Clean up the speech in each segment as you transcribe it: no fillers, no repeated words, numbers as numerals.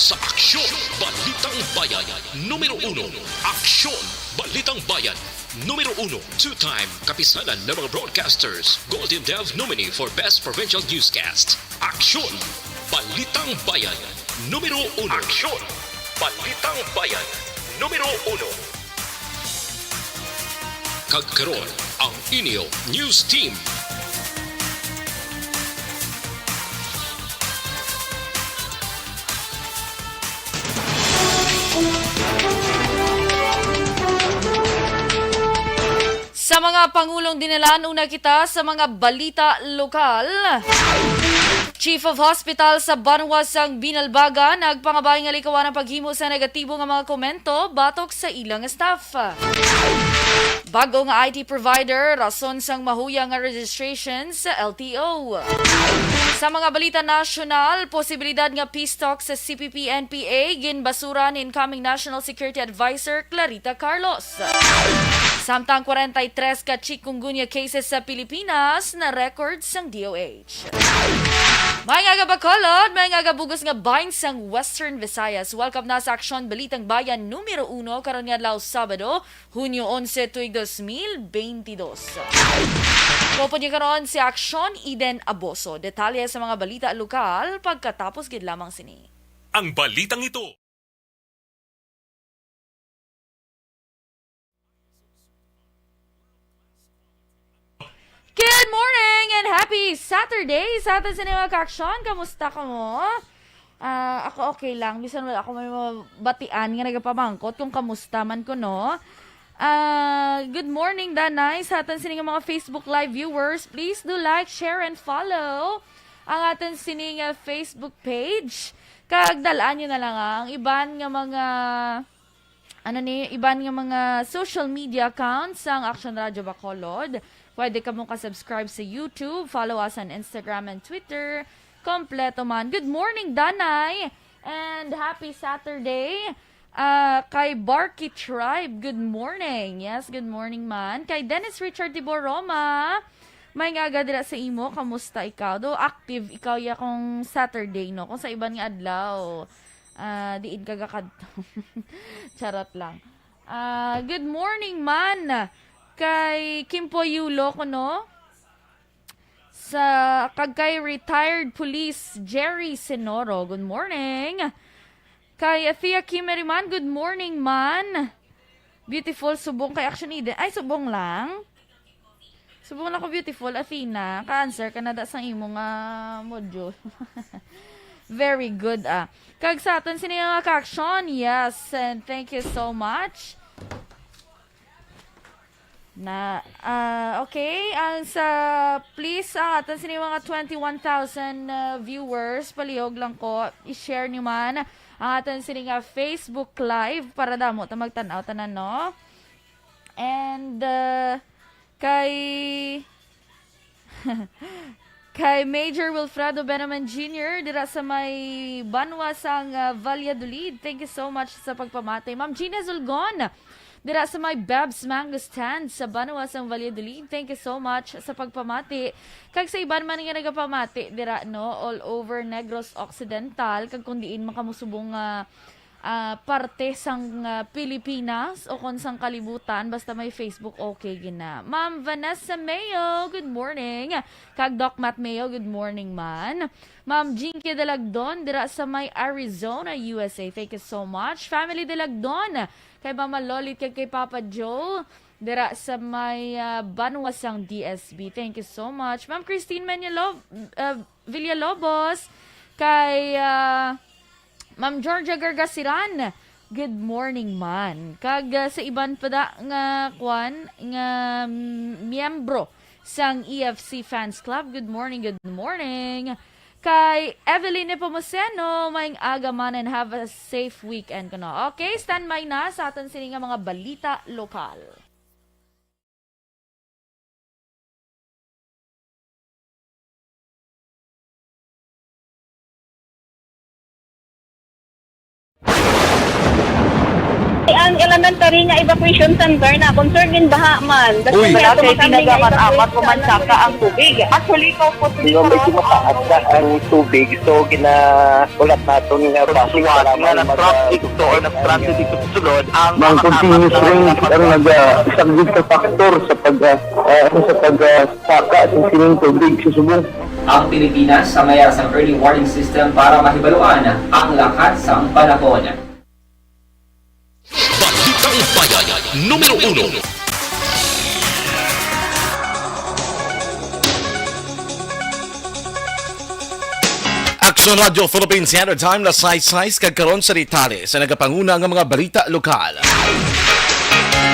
sa Aksyon, Balitang Bayan, Numero 1. Aksyon, Balitang Bayan, Numero 1. Two-time kapisanan ng mga broadcasters. Golden Dev nominee for Best Provincial Newscast. Aksyon, Balitang Bayan, Numero 1. Aksyon, Balitang Bayan, Numero 1. Kagkaroon ang inyo News Team. Sa mga Pangulong dinalaan, una kita sa mga balita lokal. Chief of Hospital sa Banwasang Binalbaga, nagpangabay nga likawan ang paghimo sa negatibo nga mga komento batok sa ilang staff. Bago nga IT provider, rason sang mahuya nga registration sa LTO. Sa mga balita nasyonal, posibilidad nga peace talk sa CPP-NPA, ginbasura ni incoming National Security Advisor Clarita Carlos. Samtang 43 ka chikungunya cases sa Pilipinas na record sang DOH. May nga Bacolod, may nga bugos nga bahin sang Western Visayas. Welcome na sa Aksyon Balitang Bayan Numero 1 karon nga adlaw Sabado, Hunyo 11, tuig 2022. Kopon niya karon si Aksyon Eden Aboso. Detalye sa mga balita lokal pagkatapos gid lamang sini. Ang balitang ito. Good morning and happy Saturday sa atin sa mga ka-aksyon. Kamusta ka mo? Ako okay lang. Bisan wala ako may mabatian nga nagapamangkot kung kamusta man ko, no? Good morning, Danay. Sa atin sa mga Facebook Live viewers, please do like, share, and follow ang atin sining Facebook page. Kagdalaan nyo na lang ang iban nga mga iban nga mga social media accounts ang Aksyon Radio Bacolod. Pwede ka mong ka-subscribe sa YouTube, follow us on Instagram and Twitter. Kompleto man. Good morning, Danay! And happy Saturday! Kay Barky Tribe, good morning. Yes, good morning man. Kay Dennis Richard Tibor Roma, may nga dira sa imo, kamusta ikaw? Do active ikaw ya kung Saturday, no? Kung sa iban nga adlaw, diin ka gakadto. Charot lang. Good morning man. Kay Kimpo Yulo ko, no? Sa kay retired police Jerry Senoro, good morning. Kay Athea Kimeriman, good morning man. Beautiful, subong kay Action Eden. Ay, subong lang. Subong lang ko beautiful, Athena. Ka-answer ka na da sa imong module. Very good, Kag sa atin sini nga ka-action, yes, and thank you so much. Okay, ang sa please atin sini mga 21,000 viewers, palihog lang ko i-share niyo man ang atin sini nga Facebook Live para damo ta magtan-aw tanan, no? And kay kay Major Wilfredo Benaman Jr. dira sa may Banwasang Valladolid, thank you so much sa pagpamatay. Ma'am Gina Zulgon dira sa may Babs Mango Stand sa Banwasang Valladolid, thank you so much sa pagpamati. Kag sa iban man nga nagapamati dira, no, all over Negros Occidental, kag kung diin makamusubong parte sang Pilipinas o kung sang kalibutan, basta may Facebook, okay gina. Ma'am Vanessa Mayo, good morning. Kag Doc Matt Mayo, good morning man. Ma'am Jinky Delagdon dira sa may Arizona, USA, thank you so much. Family Delagdon, kay Mama Lolit, kay Papa Joe dira sa may Banwasang DSB, thank you so much. Ma'am Christine Villalobos, kay Ma'am Georgia Gargasiran, good morning man. Kag sa iban pa da nga kwan nga miyembro sang EFC Fans Club, good morning, good morning. Kay Evelyn Nepomuceno, maing aga man and have a safe weekend ko, no? Okay, stand by na sa atin sini nga mga balita lokal. ang elementary nga evacuation center na concern din baha man. Uy, kaya kasi tinagaman apat evacuation kumansaka ang tubig. Actually, ikaw po Di ba medyo mataas na ang tubig, so ulat natin nga pasuwat nga nag-traffic to or nag-transit dito sa sulod ang Mang continuous rain ang nag-subject sa factor sa pagsaka sa sining tubig sa subong. Ang Pilipinas sa mayroon sa early warning system para mahibaluan ang lakas ng panahon. Balitang Bayan, numero 1. Aksyon Radio Philippine Standard Time na size kagkaroon sa ritali sa nagapanguna ng mga balita lokal.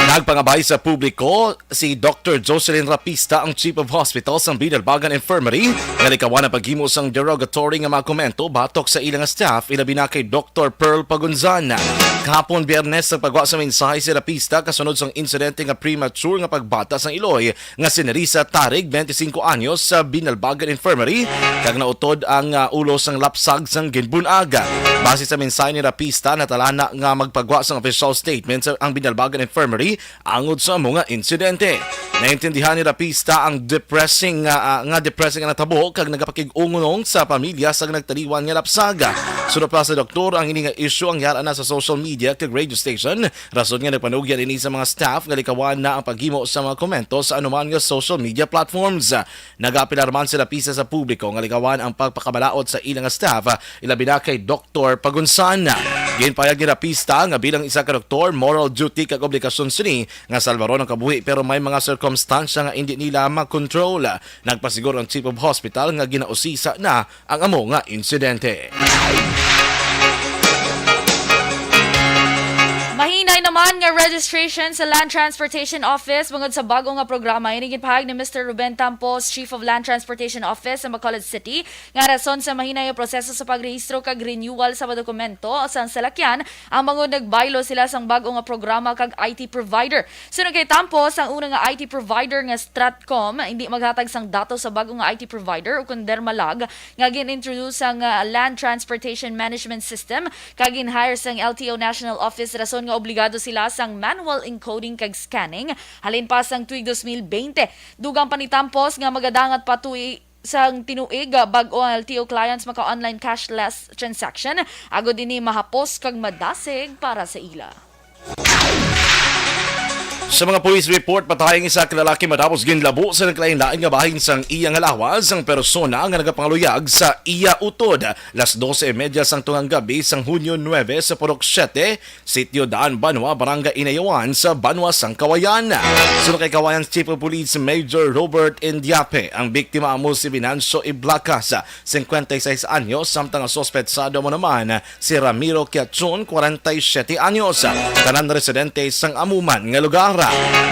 Nagpangabay sa publiko si Dr. Jocelyn Rapista, ang Chief of Hospital sa Binalbagan Infirmary, nga likawan ang paghimo sang derogatory nga mga komento batok sa ilang staff, ilabi na kay Dr. Pearl Pagunzan. Kahapon Biyernes sa pagwa sa mensahe si Rapista kasunod sang insidente nga premature nga pagbata sang Iloy nga si Nerissa Tarig, 25 anyos sa Binalbagan Infirmary, kag nautod ang ulo sang lapsag sang ginbunaga. Base sa mensahe ni Rapista, natalana nga magpagwa sang official statement sa ang Binalbagan Infirmary angod sa mga insidente. Naintindihan ni Rapista ang depressing nga natabo kag nagapakig-ungunong sa pamilya sa nagtaliwan nga lapsaga. Sunod pa sa doktor ang ini nga issue ang yara na sa social media kag radio station. Rason nga nagpanugyan ini sa mga staff nga likawan na ang paghimo sa mga komento sa anuman nga social media platforms. Nagapilar man si Rapista sa publiko nga likawan ang pagpakabalaot sa ilang staff, ilabi na kay Dr. Pagunsan. Ginpayag ni Rapista nga bilang isa ka doktor, moral duty kag obligasyon sini nga salbaron ang kabuhi pero may mga circumstansya nga hindi nila makontrol. Nagpasiguro ang Chief of Hospital nga ginausisa na ang amo nga insidente. Mahinay naman nga registration sa Land Transportation Office bungod sa bago nga programa. Inigin pahag ni Mr. Ruben Tampos, Chief of Land Transportation Office sa Bacolod City, nga rason sa mahinay nga proseso sa pagrehistro kag renewal sa mga dokumento sa salakyan, ang mga nagbaylo sila sang bago nga programa kag IT provider. Sunod kay Tampos, ang unang nga IT provider nga Stratcom hindi maghatag sang datos sa bago nga IT provider o kunder malag nga gin-introduce ang Land Transportation Management System kag gin-hire sang LTO National Office rason nga obligado sila sang manual encoding kag scanning halin pa sang tuig 2020. Dugang pa ni Tampos nga magadangat pa sang tinuig bag-o ang LTO clients maka-online cashless transaction agod ini mahapos kag madasig para sa ila. Sa mga police report, patayang isa kalalaki matapos ginlabo sa naglain-lain nga bahin sang iya nga lawas ang persona nga nagapangaluyag sa iya utod. Las 12:30 sang tungang gabi sang Hunyo 9 sa Purok 7, Sitio Daan, Banwa, Barangay Inayawan sa Banwa, sang Kawayan. Sunod kay Kawayan Chief of Police Major Robert Indiape, ang biktima amo si Binancio Iblacas, 56 anyos, samtang ang sospetsado mo naman si Ramiro Quiachon, 47 anyos. Tanan residente sang amuman nga lugar.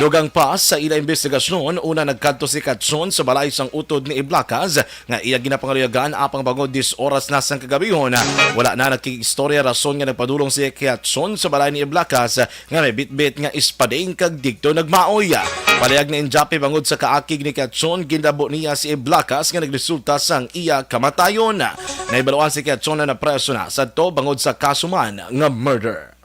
Dugang pa sa ila investigasyon, una nagkadto si Quiachon sa balay sang utod ni Iblacas nga iya ginapangaluyagan apang bangod 10 oras na sang kagabihon. Wala na nagkikistorya rason nga nagpadulong si Quiachon sa balay ni Iblacas nga may bitbit nga ispading kag digto nagmaoy. Palayag ni Indiape bangod sa kaakig ni Quiachon, ginlabo niya si Iblacas nga nagresulta sang iya kamatayon. Naibaluan si Quiachon na napreso na sadto bangod sa kasuman nga murder.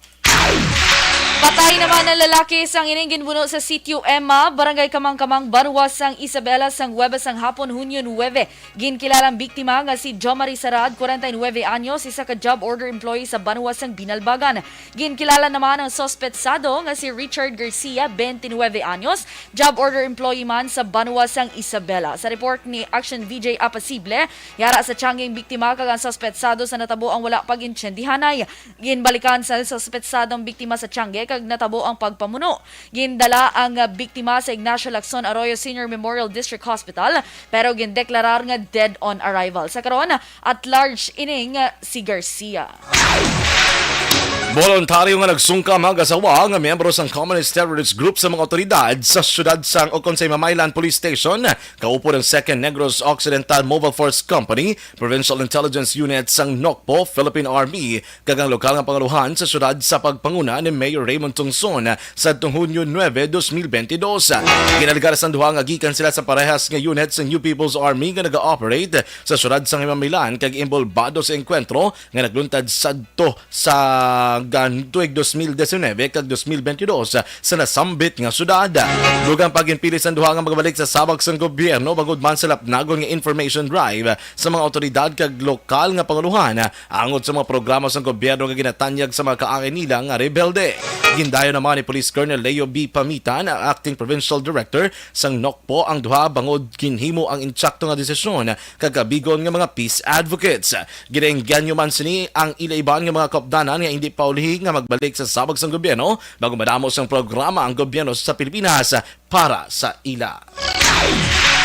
Patay naman ang lalaki sang ining ginbuno sa Sitio Emma, Barangay Kamang-Kamang, Banwa sang Isabela sang Huwebes sang hapon Hunyo 9. Ginkilalang biktima nga si Jo Marie Sarad, 49 anyos, isa ka job order employee sa Banwa sang Binalbagan. Ginkilala naman ang sospetsado nga si Richard Garcia, 29 anyos, job order employee man sa Banwa sang Isabela. Sa report ni Aksyon VJ Apasible, yara sa tiyanging biktima kag ang sospetsado sa natabo ang wala pag-intsendihanay. Ginbalikan sa sospetsadong biktima sa tiyangge kag natabo ang pagpamuno. Gindala ang biktima sa Ignacio Lacson Arroyo Senior Memorial District Hospital pero gindeklarar nga dead on arrival. Sa karon at large ining si Garcia. Voluntaryo nga nagsungka mag-asawa nga miyembro sang Communist Terrorist Group sa mga otoridad sa syudad sang Oconsay Mamaylan Police Station. Kaupo ng 2nd Negros Occidental Mobile Force Company, Provincial Intelligence Unit sang NOCPO, Philippine Army, kagang lokal nga pangaluhan sa syudad sa pagpanguna ni Mayor Raymond Limon Tungson sa Hunyo 9, 2022. Ginaligar sa duha nga gikan sila sa parehas nga unit sa New People's Army nga naga-operate sa syudad sa Himamilan kag imbolbado sa enkwentro nga nagluntad sadto sa tuig 2019 kag 2022 sa nasambit nga syudad. Dugang paginpili sa duha nga magbalik sa sabag sa gobyerno bagod man sa lapnagon nga information drive sa mga otoridad kag lokal nga panguluhan angod sa mga programa sa gobyerno nga ginatanyag sa mga kaangin nila nga rebelde. Gindayo naman ni Police Colonel Leo B. Pamitan, ang Acting Provincial Director sang NOCPO, ang duha bangod kinhimo ang insakto nga desisyon kagabigon nga mga peace advocates. Ginengganyo man sini ang ilaiban nga mga kopdanan nga hindi paulihi nga magbalik sa sabag sang gobyerno bago madamos ang programa ang gobyerno sa Pilipinas para sa ila.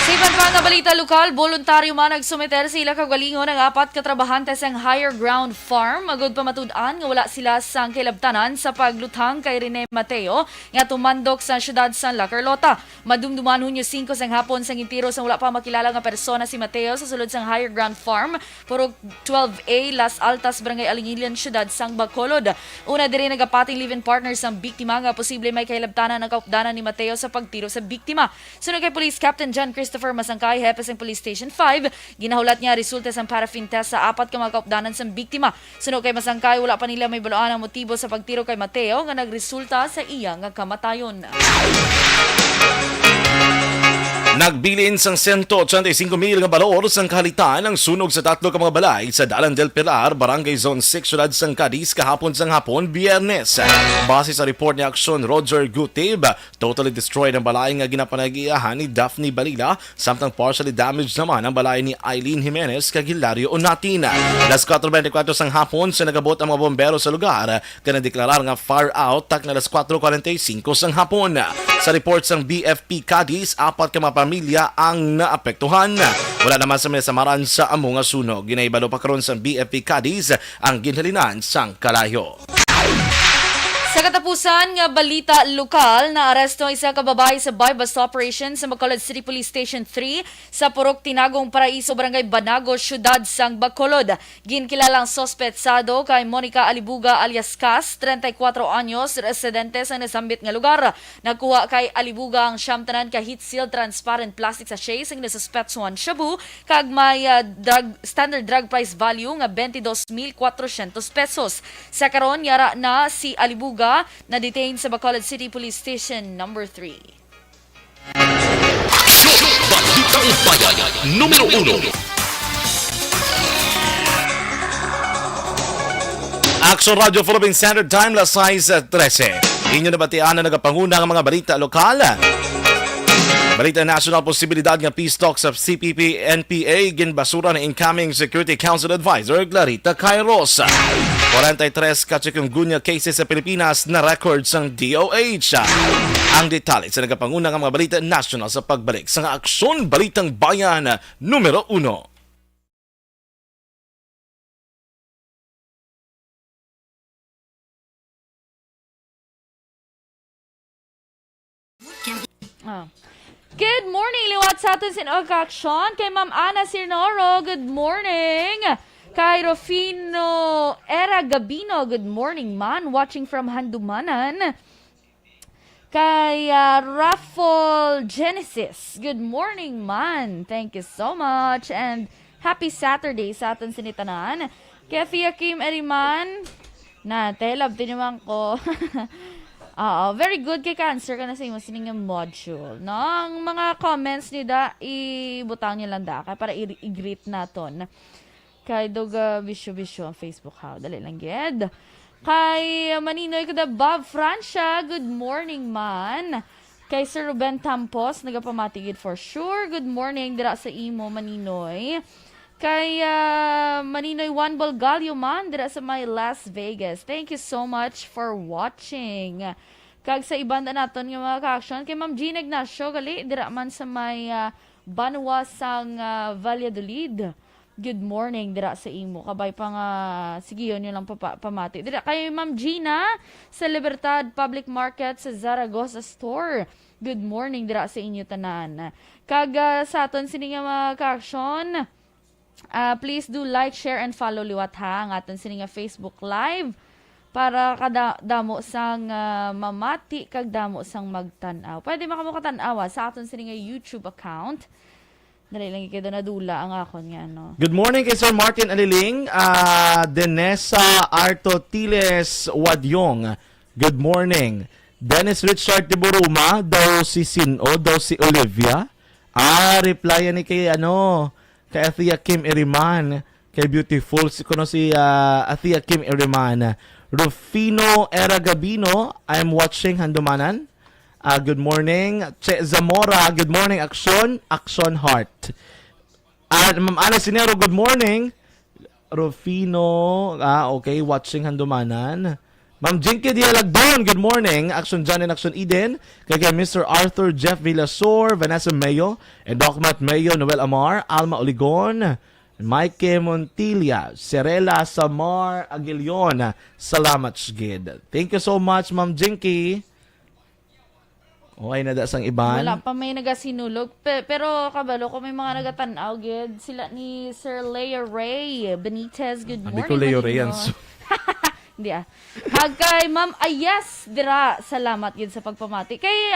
Sa iban pa nga balita lokal, voluntaryo man nagsumiter sila kagalingon ng 4 katrabahante sang Higher Ground Farm. Magod pa matudan nga wala sila sang kilabtanan sa paglutang kay Rene Mateo nga tumandok sa syudad San La Carlota. Madumduman Hunyo 5 sang hapon sang intiro sang wala pa makilala nga persona si Mateo sa sulod sang Higher Ground Farm, purok 12A, Las Altas, Barangay Alingilian, syudad sang Bacolod. Una diri nagapating live-in partner sang biktima nga posible may kahilabtanan ang kaupdanan ni Mateo sa pagtiro sa biktima. Sunod kay Police Captain John Christopher Masangkay, hepe sa Police Station 5, ginahulat niya resulta sa paraffin test sa 4 ka mga kaupdanan sa biktima. Sunod kay Masangkay, wala pa nila may baluan ang motibo sa pagtiro kay Mateo nga nagresulta sa iya nga kamatayon. Nagbilin sang 185,000 nga balor sang kahalitan ang sunog sa 3 ka mga balay sa Dalan del Pilar, Barangay Zone 6, syudad sang Cadiz kahapon sang hapon, Biyernes. Base sa report ni Aksyon Roger Gutib, totally destroyed ang balay nga ginapanagiahan ni Daphne Balila, samtang partially damaged naman ang balay ni Eileen Jimenez kag Hilario Onatina. Las 4:24 sang hapon sa nagabot ang mga bombero sa lugar kana deklarar nga far out tak na las 4:45 sang hapon. Sa report sang BFP Cadiz, 4 ka mga pamilya ang naapektuhan. Wala naman sa samaran sa amo nga sunog. Ginaibalo pa karon sa BFP Cadiz ang ginhalinan sang kalayo. Sa katapusan nga balita lokal, naaresto ang isa ka babae sa buy-bust operation sa Bacolod City Police Station 3 sa Purok Tinagong Paraiso, Barangay Banago, syudad sang Bacolod. Ginkilalang sospetsado kay Monica Alibuga alias Cas, 34 anyos, residente sa nasambit nga lugar. Nagkuha kay Alibuga ang siyamtanan ka heat-sealed transparent plastic sachet sang nasuspetsuhan shabu kag may standard drug price value nga 22,400 pesos. Sa karon yara na si Alibuga na-detain sa Bacolod City Police Station number 3. Aksyon! Balitang Bayan, Numero 1. Aksyon Radio Philippine Standard Time, las 6:13. Inyo nabatian na nagapanguna ang mga balita lokal. Balita national posibilidad nga peace talks sa CPP NPA ginbasura ng incoming Security Council Advisor Clarita Kairos. 43 kachikungunya cases sa Pilipinas na records ng DOH. Ang detalye sa nagapanguna ng mga balita national sa pagbalik sa Aksyon Balitang Bayan Numero 1. Good morning, liwat sa atin sin Aksyon kay Ma'am Ana Sirnoro. Good morning. Kay Rufino Era Gabino, good morning man, watching from Handumanan. Kay Raffle Genesis, good morning man, thank you so much. And happy Saturday sa atin sinitanan. Kay Fia Kim Eriman, na telab din naman ko. Very good kay Cancer ka na sa imo sining module. No? Ang mga comments nida, ibutang niyo lang da para i-greet naton. Kay Doga Bisyo ang Facebook ha. Dali lang ged. Kay Maninoy kada Bob Francia, good morning man. Kay Sir Ruben Tampos, nagapamatigid for sure. Good morning dira sa imo Maninoy. Kay Maninoy Juan Bolgalio man dira sa my Las Vegas. Thank you so much for watching. Kag sa ibanda naton nga mga ka-action kay Ma'am Gina Ignacio gali dira man sa may Banwa sang Valladolid. Good morning dira sa imo. Kabay pa nga sige yun lang pamati. Dira kay Ma'am Gina sa Libertad Public Market sa Zaragoza Store. Good morning dira sa inyo tanan. Kag sa aton sini nga mga ka-action, please do like, share and follow liwat ha ang aton sini nga Facebook Live. para damo sang mamati kag damo sang magtan-aw. Pwede makamukatan-awa sa aton sini nga YouTube account. Dali lang ikaw na dula ang akon nga, no? Good morning kay Sir Martin Aliling, Denesa Artotiles Wadyong. Good morning. Dennis Richard de Boruma, daw si Sino, daw si Olivia. Replyan ni kay kay Athea Kim Iriman, kay Beautiful, si Athea Kim Iriman. Rufino Era Gabino, I'm watching Handumanan. Good morning. Che Zamora, good morning. Aksyon Heart. Ma'am Ana Sinero, good morning. Rufino, okay, watching Handumanan. Ma'am Jinky Dialagdon, good morning. Action John and Action Eden. Kay Mr. Arthur Jeff Villasor, Vanessa Mayo, and Docmat Mayo, Noel Amar, Alma Oligon, Mike Montilla, Serela Samar Aguilion. Salamat Shgid. Thank you so much, Ma'am Jinky. Okay na sang iban. Wala pa may nagasinulog. Pero kabalo ko may mga nagatanaw, gid. Sila ni Sir Lea Ray Benitez, good morning. Hindi ko Leo Ray yan. Hindi Hagkay Ma'am Ayes dira, salamat yun sa pagpamati. Kay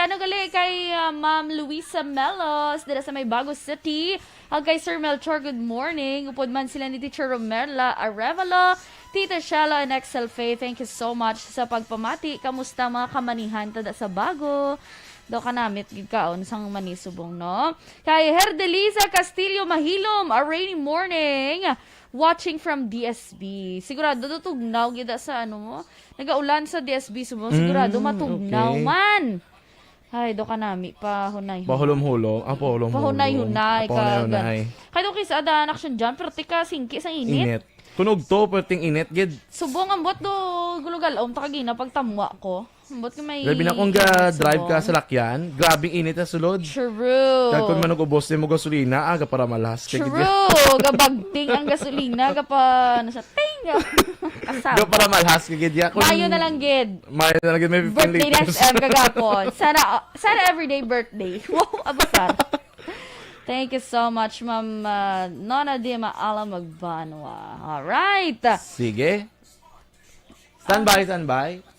kay Ma'am Luisa Melos dira sa may Bago City. Hagkay Sir Melchor, good morning. Upod man sila ni Teacher Romerla Arevalo, Tita Shella and Excel Faye, thank you so much sa pagpamati. Kamusta mga kamanihan tada sa Bago? Daw kanamit gikaon sang manisubong, no? Kay Herdelisa Castillo Mahilom, a rainy morning. Watching from DSB. Sigurado tutugnaw gida sa nagaulan sa DSB subong. Sigurado matugnaw okay. Man. Ay, do kanami pa hunay. Pahulom-hulom. Pahulom-hulom. Pahunay-hunay Pahunay-hunay. Kaya do kisa adan action dyan, pero tika singki sa init. Kunog to, perting init, gid. Subong ang bot do gulugal takagina pagtamwa ko. Bot ko may Grabe na kung drive ka sa lakyan, grabing init na sulod. True. Kaya kung manugubos mo gasolina, para malas. True. Gabagting ang gasolina, nasa tinga. Ga para malhas, gid ya. Mayo na lang, gid. May 15 Birthday liters. next kagapon. Sana everyday birthday. Wow, abasar. Thank you so much, Ma'am Nona Dima Ala Magbanwa. Alright. Sige. Standby.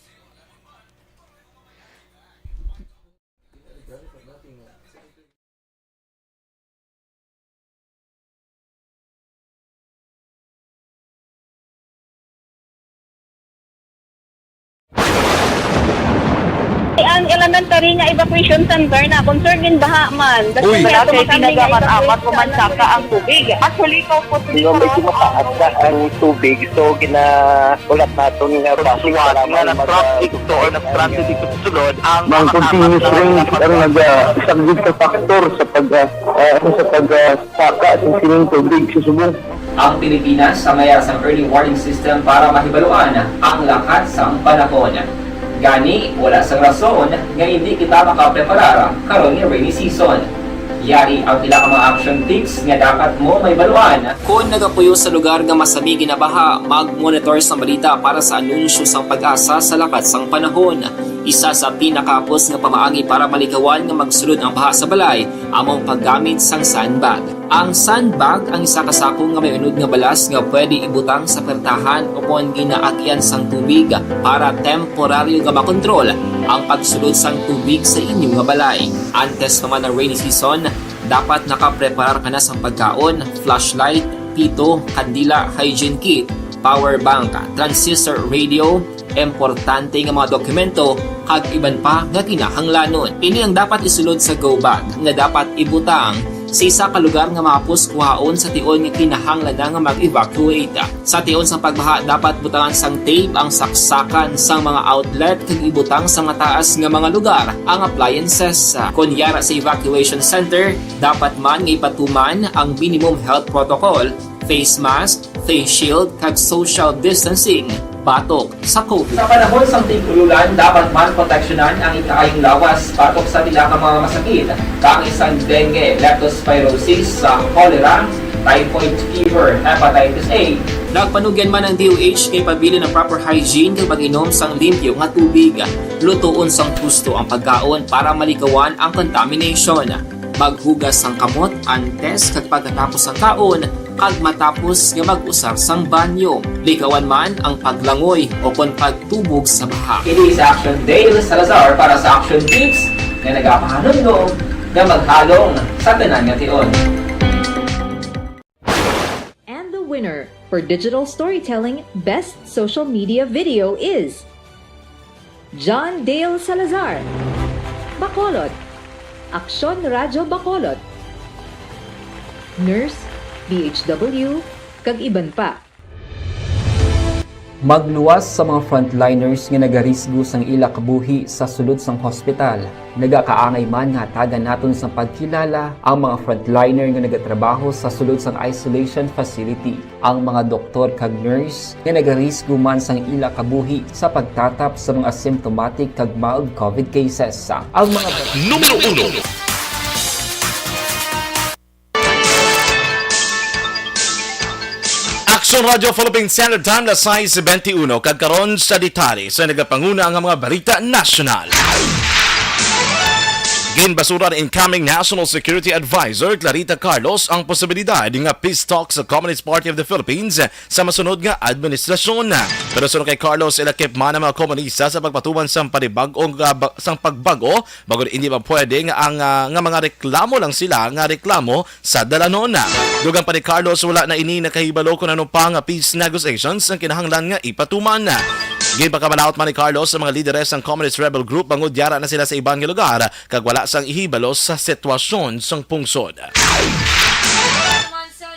Ang elementary nga evacuation center na concern din baha man. Uy, kaya kasi tinagaman apat evacuation pumansaka ang tubig. Actually, ikaw po Hindi mo may tumataas na ang tubig. So, ulat natin nga Pasuwat nga ng traffic to or nag-transit dito sa sulod ang ng continuous rain ang nag-subject sa factor sa pagsaka sa sining tubig sa subong. Ang Pilipinas sa mayas ang early warning system para mahibaluan ang lakat sang panahon. Gani, wala sang rason nga hindi kita makapreparar karon nga rainy season. Yari ang pila ka mga action tips nga dapat mo may baluan. Kung nagapuyo sa lugar nga masabi ginabaha, mag-monitor sa balita para sa anunsyo sang pag-asa sa lakat sang panahon. Isa sa pinakapos nga pamaagi para malikawan nga magsulod ang baha sa balay, among paggamit sang sandbag. Ang sandbag ang isa kasakong nga may unod nga balas nga pwede ibutang sa pertahan upon ginaagyan sang tubig para temporaryo nga makontrol ang pagsulod sang tubig sa inyong nga balay. Antes naman ng rainy season, dapat nakapreparar ka na sang pagkaon, flashlight, pito, kandila, hygiene kit, power bank, transistor radio, importante nga mga dokumento, kag iban pa nga kinahanglanon. Ini ang dapat isulod sa go bag nga dapat ibutang sa isa ka lugar nga mapos kuhaon sa tion nga kinahanglan nga mag-evacuate. Sa tion sa pagbaha dapat butangan sang tape ang saksakan sang mga outlet kag ibutang sa nga taas nga mga lugar ang appliances. Kunyara sa evacuation center, dapat man nga ipatuman ang minimum health protocol, face mask, face shield kag social distancing. Batok sa COVID. Sa panahon sa tigululan, dapat man proteksyonan ang ikaayong lawas batok sa pila ka mga masakit. Kang isang dengue, leptospirosis, cholera, typhoid fever, hepatitis A. Nagpanugyan man ang DOH kay pabili ng proper hygiene kay pag-inom sang limpyo nga tubig. Lutuon sang gusto ang pagkaon para malikawan ang contamination. Maghugas ang kamot antes kag pagkatapos ang kaon, kag matapos nga mag-usar sang banyo. Likawan man ang paglangoy o kon pagtubog sa baha. It is Aksyon Dale Salazar para sa Aksyon Tips na nagapahanong nga maghalong sa tanan nga tion. And the winner for Digital Storytelling Best Social Media Video is John Dale Salazar, Bacolod, Aksyon Radyo Bacolod, Nurse, DHW, kag iban pa. Magluwas sa mga frontliners nga nagarisgo sang ila kabuhi sa sulod sang hospital. Nagakaangay man nga tagan naton sa pagkilala ang mga frontliner nga nagatrabaho sa sulod sang isolation facility. Ang mga doktor kag nurse nga nagarisgo man sang ila kabuhi sa pagtatap sa mga symptomatic kag mild COVID cases. Ang mga Numero 1. Aksyon Radio Philippine Standard Time na 6:21 kagkaron sa detalye sa nagapanguna ang mga balita nasyonal. Ginbasura ng incoming National Security Advisor Clarita Carlos ang posibilidad nga peace talks sa Communist Party of the Philippines sa masunod nga administrasyon. Pero sunod kay Carlos, ilakip man ang mga komunista sa pagpatuman sa pagbago bago hindi pa pwede nga nga mga reklamo lang sila nga reklamo sa dalanon. Dugang pa ni Carlos, wala na ini nakahibalo kung ano pa nga peace negotiations ang kinahanglan nga ipatuman. Ginpakamalawot man ni Carlos sa mga lideres ng Communist Rebel Group mangudyara na sila sa ibang lugar kag wala sang ihibalo sa sitwasyon sang pungsod.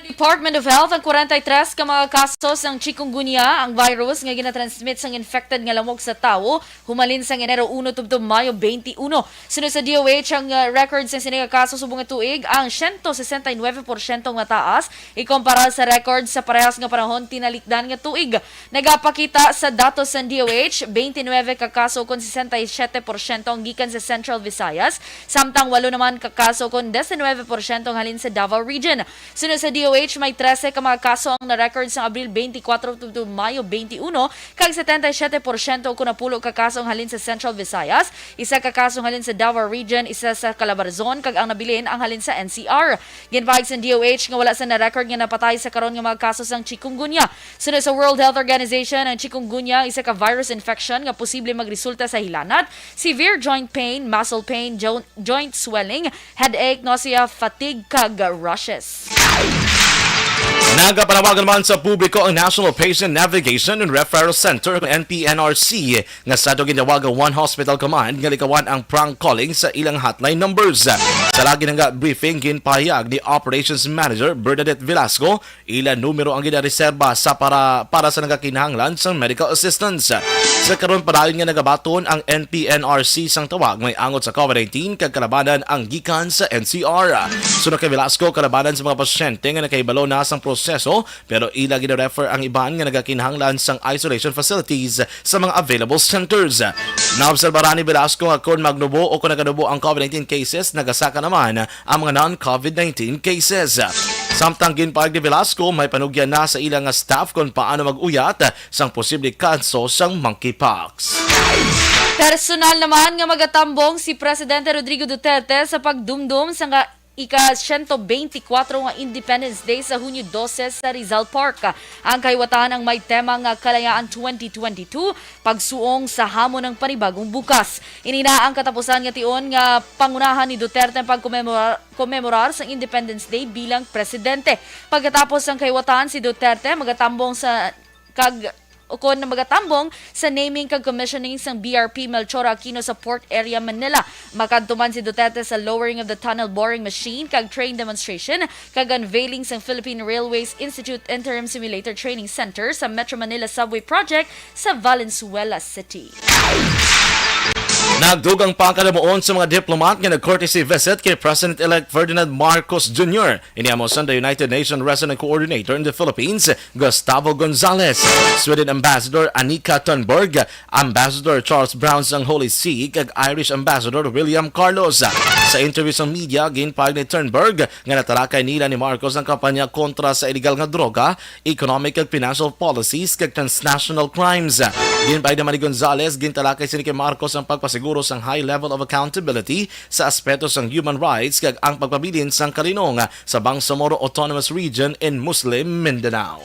Department of Health ang 43 ka mga kasos ng chikungunya, ang virus nga ginatransmit sang infected nga lamok sa tao humalin sang Enero 1 tubtob Mayo 21. Sunod sa DOH ang records ng siniga kaso subong tuig ang 169% mataas ikumpara sa records sa parehas nga panahon tinalikdan nga tuig. Nagapakita sa datos sa DOH 29 ka kaso kon 67% ang gikan sa Central Visayas, samtang 8 naman ka kaso kon 19% ang halin sa Davao Region. Sunod sa DOH may 13 ka mga kaso ang na-record sa Abril 24 to Mayo 21, kag 77% kung napulo ka kaso ang halin sa Central Visayas, isa ka kaso ang halin sa Davao Region, isa sa Calabarzon, kag ang nabilin ang halin sa NCR. Ginpahig sa DOH nga wala sa na-record nga napatay sa karon nga mga kaso sang chikungunya. Sunod sa World Health Organization, ang chikungunya isa ka virus infection nga posible magresulta sa hilanat, severe joint pain, muscle pain, joint swelling, headache, nausea, fatigue, kag rushes. Nagapanawagan naman sa publiko ang National Patient Navigation and Referral Center NPNRC nga sa ginawaga One Hospital Command nga likawan ang prank calling sa ilang hotline numbers. Sa lagi nga briefing ginpahayag ni Operations Manager Bernadette Velasco, ilang numero ang ginareserba sa para sa nagakinahanglan sa medical assistance. Sa karon padayon nga nagabaton ang NPNRC sang tawag may angot sa COVID-19 kag kalabanan ang gikan sa NCR. Sunod kay Velasco, kalabanan sa mga pasyente nga nakaibalo na sang proseso pero ila gina-refer ang iban nga nagakinahanglan sang isolation facilities sa mga available centers. Naobserbahan ni Velasco nga kung magnubo o kung naganubo ang COVID-19 cases, nagasaka naman ang mga non-COVID-19 cases. Samtang ginpahayag ni Velasco, may panugyan na sa ilang staff kung paano mag-uyat sang posible kanso sang monkeypox. Personal naman nga magatambong si Presidente Rodrigo Duterte sa pagdumdum sa ika-124 nga Independence Day sa Hunyo 12 sa Rizal Park. Ang kaiwatan ang may tema nga Kalayaan 2022, pagsuong sa hamon ng panibagong bukas. Inina ang katapusan nga tion nga pangunahan ni Duterte ang pagkomemorar sa Independence Day bilang presidente. Pagkatapos ang kaiwatan, si Duterte magatambong sa naming kag commissioning sang BRP Melchor Aquino sa Port Area Manila. Makadtuman si Duterte sa lowering of the tunnel boring machine kag train demonstration kag unveiling sang Philippine Railways Institute Interim Simulator Training Center sa Metro Manila Subway Project sa Valenzuela City. Nagdugang pangkalamuon sa mga diplomat nga nag-courtesy visit kay President-elect Ferdinand Marcos Jr. Iniamos sa United Nations Resident Coordinator in the Philippines, Gustavo Gonzales, Sweden Ambassador Annika Thunberg, Ambassador Charles Brown sang Holy See, kag Irish Ambassador William Carlos. Sa interview sa media, ginpahayag ni Turnberg nga natalakay nila ni Marcos ang kampanya kontra sa illegal nga droga, economic at financial policies kag transnational crimes. Ginpahayag naman ni Gonzales, gintalakay si Marcos ang pagpasiguro sang high level of accountability sa aspeto sang human rights kag ang pagpabilin sang kalinong sa Bangsamoro Autonomous Region in Muslim Mindanao.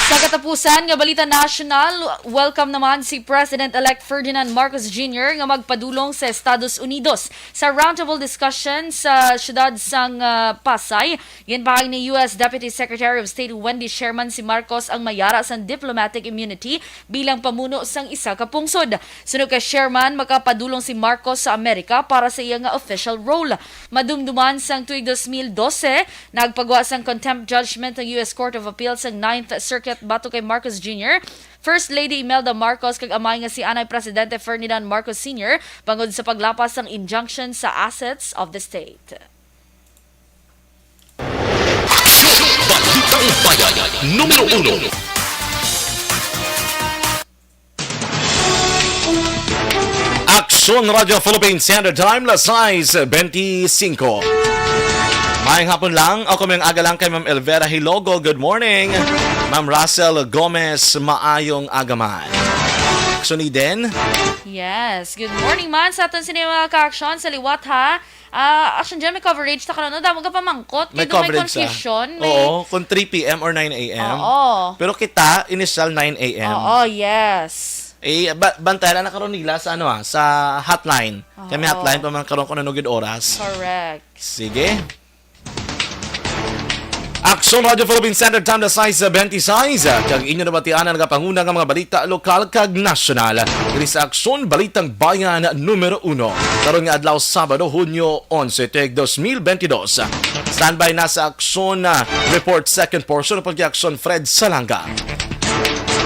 Sa katapusan nga balita national, welcome naman si President-elect Ferdinand Marcos Jr. nga magpadulong sa Estados Unidos sa roundtable discussion sa siyudad sang Pasay. Ginpahayag ni U.S. Deputy Secretary of State Wendy Sherman si Marcos ang mayara sang diplomatic immunity bilang pamuno sang isa ka pungsod. Sunod kay Sherman, makapadulong si Marcos sa Amerika para sa iya nga official role. Madumduman sang tuig 2012, nagpagawa sang contempt judgment ng U.S. Court of Appeals sang 9th Circuit bato kay Marcos Jr. First Lady Imelda Marcos kag amay nga si Anay Presidente Ferdinand Marcos Sr. bangod sa paglapas ng injunction sa assets of the state. Balitang Bayan, numero 1. Aksyon Radio Philippine Standard Time, las 6:25. Maayong hapon lang. Ako may aga lang kay Ma'am Elvera Hilogo. Good morning. Ma'am Russell Gomez, maayong agaman. Aksyon din. Yes. Good morning man sa aton sinima ka-aksyon sa liwat ha. Action dyan, may coverage ta karon. Damo ka pamangkot. May Kaya coverage may confusion. Oo, kung 3 p.m. or 9 a.m. Oo. Pero kita, initial 9 a.m. Oo, yes. Bantayan na karon nila sa sa hotline. Kaya may hotline pa man karon kung nanugid oras. Correct. Sige. Aksyon Radio Philippine Standard Time na size 26. Kag inyo nabatian ang kapanguna ng mga balita lokal kag nasyonal. Diri sa Aksyon Balitang Bayan numero 1. Karon nga adlaw Sabado, Hunyo 11, 2022. Standby na sa Aksyon Report second portion ng Aksyon Fred Salanga.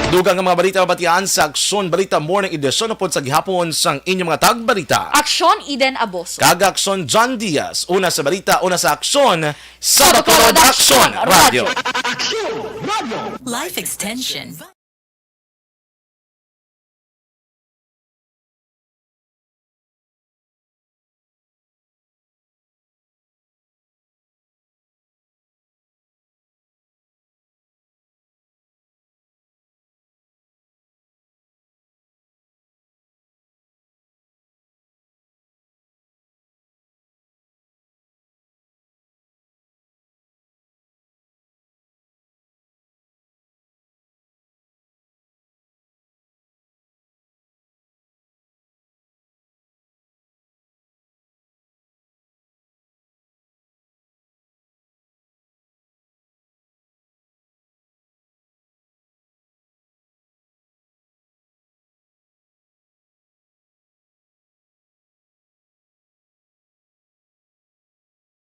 Dugang ang mga balita mabatian sa Aksyon Balita Morning Edition upod sa gihapon sang inyong mga tagbalita. Aksyon Eden Aboso. Kag Aksyon John Diaz. Una sa balita, una sa Aksyon sa Bacolod Aksyon Radio. Life Extension.